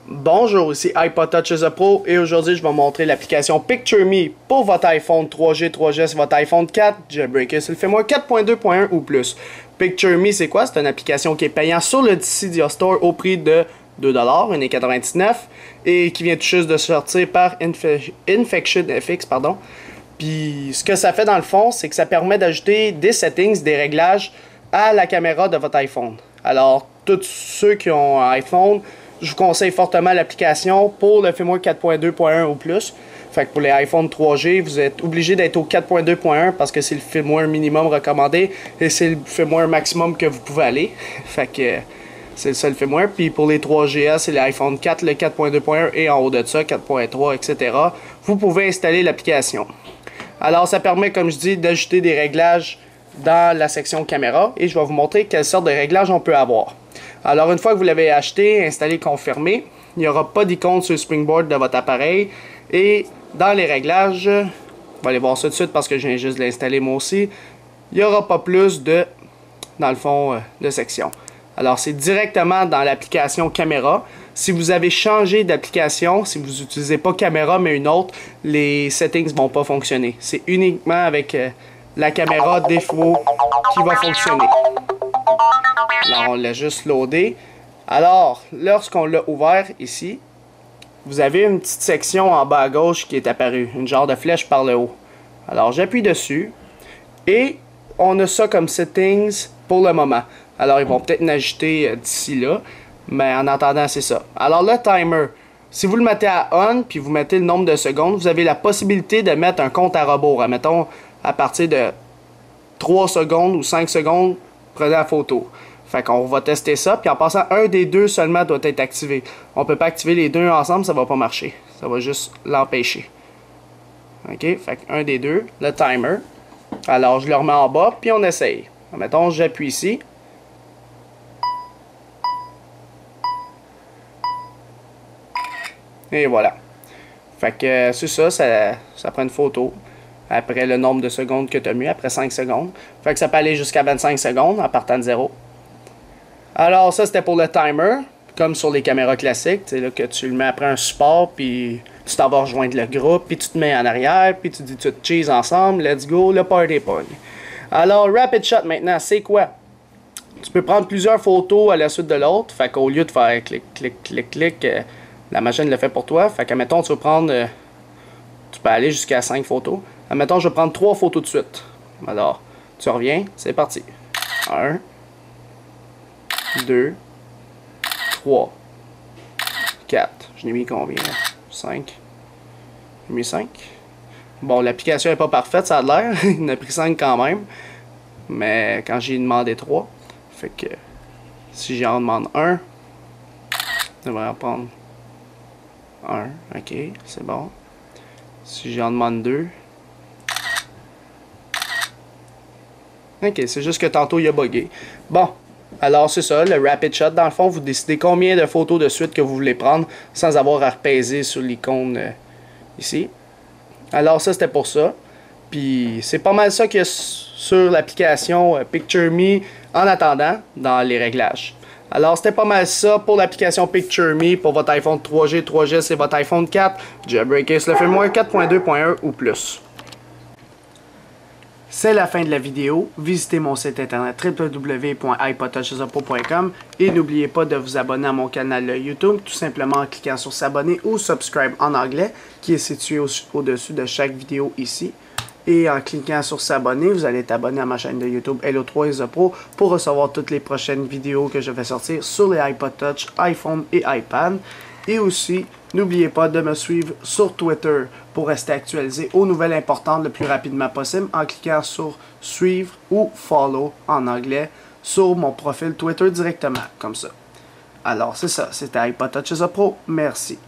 Bonjour, ici iPod Touch is a Pro et aujourd'hui je vais vous montrer l'application PictureMe pour votre iPhone 3G, 3GS, votre iPhone 4, jailbreaker Fais-moi 4.2.1 ou plus. PictureMe c'est quoi? C'est une application qui est payante sur le Cydia Store au prix de 2$, 1,99$ et qui vient tout juste de sortir par InfectionFX, pardon. Puis ce que ça fait dans le fond, c'est que ça permet d'ajouter des settings, des réglages à la caméra de votre iPhone. Alors, tous ceux qui ont un iPhone, je vous conseille fortement l'application pour le firmware 4.2.1 ou plus. Fait que pour les iPhone 3G, vous êtes obligé d'être au 4.2.1 parce que c'est le firmware minimum recommandé et c'est le firmware maximum que vous pouvez aller. Fait que c'est le seul firmware. Puis pour les 3GS, c'est l'iPhone 4, le 4.2.1 et en haut de ça, 4.3, etc. Vous pouvez installer l'application. Alors ça permet, comme je dis, d'ajouter des réglages dans la section caméra et je vais vous montrer quelle sorte de réglages on peut avoir. Alors une fois que vous l'avez acheté, installé, confirmé, il n'y aura pas d'icône sur le springboard de votre appareil et dans les réglages, on va aller voir ça tout de suite parce que je viens juste de l'installer moi aussi, il n'y aura pas plus de, dans le fond, de section. Alors c'est directement dans l'application caméra. Si vous avez changé d'application, si vous n'utilisez pas caméra mais une autre, les settings ne vont pas fonctionner. C'est uniquement avec la caméra défaut qui va fonctionner. Alors on l'a juste loadé. Alors lorsqu'on l'a ouvert ici, vous avez une petite section en bas à gauche qui est apparue, une genre de flèche par le haut. Alors j'appuie dessus et on a ça comme settings pour le moment. Alors ils vont peut-être l'ajouter d'ici là, mais en attendant c'est ça. Alors le timer, si vous le mettez à on puis vous mettez le nombre de secondes, vous avez la possibilité de mettre un compte à rebours. Mettons à partir de 3 secondes ou 5 secondes, prenez la photo. Fait qu'on va tester ça, puis en passant, un des deux seulement doit être activé. On peut pas activer les deux ensemble, ça va pas marcher. Ça va juste l'empêcher. OK? Fait qu'un des deux, le timer. Alors, je le remets en bas, puis on essaye. Mettons, j'appuie ici. Et voilà. Fait que c'est ça, ça prend une photo. Après le nombre de secondes que tu as mis, après 5 secondes. Fait que ça peut aller jusqu'à 25 secondes en partant de 0. Alors ça c'était pour le timer, comme sur les caméras classiques, c'est là que tu le mets après un support, puis tu t'en vas rejoindre le groupe, puis tu te mets en arrière, puis tu dis tu te cheese ensemble, let's go, le party pogne. Alors Rapid Shot maintenant, c'est quoi? Tu peux prendre plusieurs photos à la suite de l'autre, fait qu'au lieu de faire clic, clic, clic, clic, la machine le fait pour toi, fait que mettons tu veux prendre, tu peux aller jusqu'à 5 photos. Admettons, je vais prendre 3 photos de suite. Alors, tu reviens, c'est parti. 1, 2, 3, 4. Je n'ai mis combien? 5. J'ai mis 5. Bon, l'application n'est pas parfaite, ça a l'air. Il en a pris 5 quand même. Mais quand j'ai demandé 3, fait que si j'en demande 1, je devrais en prendre 1. Ok, c'est bon. Si j'en demande 2, ok, c'est juste que tantôt il a bugué. Bon, alors c'est ça, le Rapid Shot. Dans le fond, vous décidez combien de photos de suite que vous voulez prendre sans avoir à repaiser sur l'icône ici. Alors ça, c'était pour ça. Puis c'est pas mal ça qu'il y a sur l'application PictureMe en attendant dans les réglages. Alors c'était pas mal ça pour l'application PictureMe pour votre iPhone 3G, 3GS et votre iPhone 4. Jailbreaker le firmware 4.2.1 ou plus. C'est la fin de la vidéo. Visitez mon site internet www.ipodtouchisapo.com et n'oubliez pas de vous abonner à mon canal YouTube tout simplement en cliquant sur s'abonner ou subscribe en anglais qui est situé au-dessus de chaque vidéo ici. Et en cliquant sur s'abonner, vous allez être abonné à ma chaîne de YouTube Hello3 is a Pro pour recevoir toutes les prochaines vidéos que je vais sortir sur les iPod Touch, iPhone et iPad. Et aussi, n'oubliez pas de me suivre sur Twitter pour rester actualisé aux nouvelles importantes le plus rapidement possible en cliquant sur suivre ou follow en anglais sur mon profil Twitter directement, comme ça. Alors c'est ça, c'était iPod Touch is a Pro. Merci.